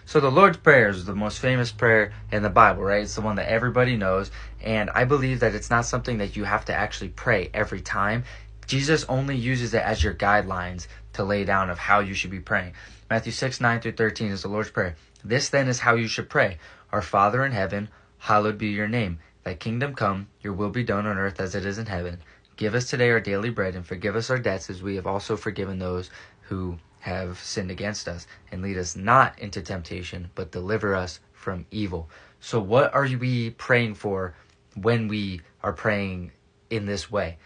So the Lord's Prayer is the most famous prayer in the Bible, right? It's the one that everybody knows. And I believe that it's not something that you have to actually pray every time. Jesus only uses it as your guidelines to lay down of how you should be praying. Matthew 6:9-13 is the Lord's Prayer. This then is how you should pray. Our Father in heaven, hallowed be your name. Thy kingdom come, your will be done on earth as it is in heaven. Give us today our daily bread, and forgive us our debts as we have also forgiven those who have sinned against us. And lead us not into temptation, but deliver us from evil. So what are we praying for when we are praying in this way?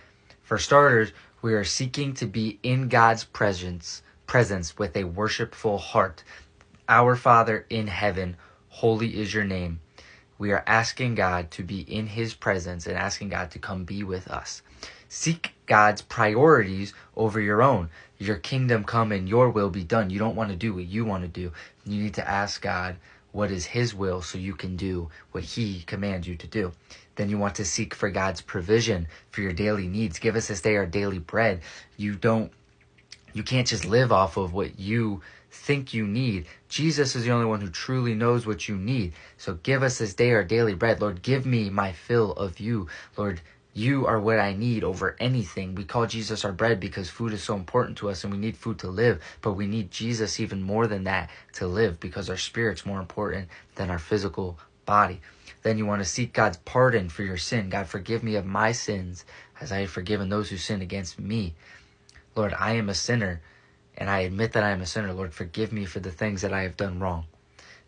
For starters, we are seeking to be in God's presence with a worshipful heart. Our Father in heaven, holy is your name. We are asking God to be in his presence and asking God to come be with us. Seek God's priorities over your own. Your kingdom come and your will be done. You don't want to do what you want to do. You need to ask God what is his will so you can do what he commands you to do. Then you want to seek for God's provision for your daily needs. Give us this day our daily bread. You can't just live off of what you think you need. Jesus is the only one who truly knows what you need. So give us this day our daily bread. Lord, give me my fill of you. Lord, you are what I need over anything. We call Jesus our bread because food is so important to us and we need food to live. But we need Jesus even more than that to live because our spirit's more important than our physical body. Then you want to seek God's pardon for your sin. God, forgive me of my sins as I have forgiven those who sin against me. Lord, I am a sinner, and I admit that I am a sinner. Lord, forgive me for the things that I have done wrong.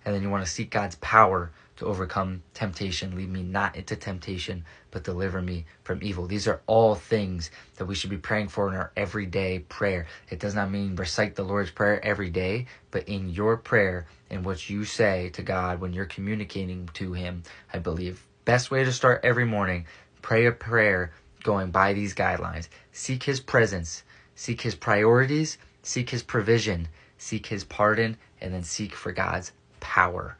And then you want to seek God's power to overcome temptation. Lead me not into temptation, but deliver me from evil. These are all things that we should be praying for in our everyday prayer. It does not mean recite the Lord's Prayer every day, but in your prayer and what you say to God when you're communicating to him, I believe. Best way to start every morning, pray a prayer going by these guidelines. Seek his presence. Seek his priorities, seek his provision, seek his pardon, and then seek for God's power.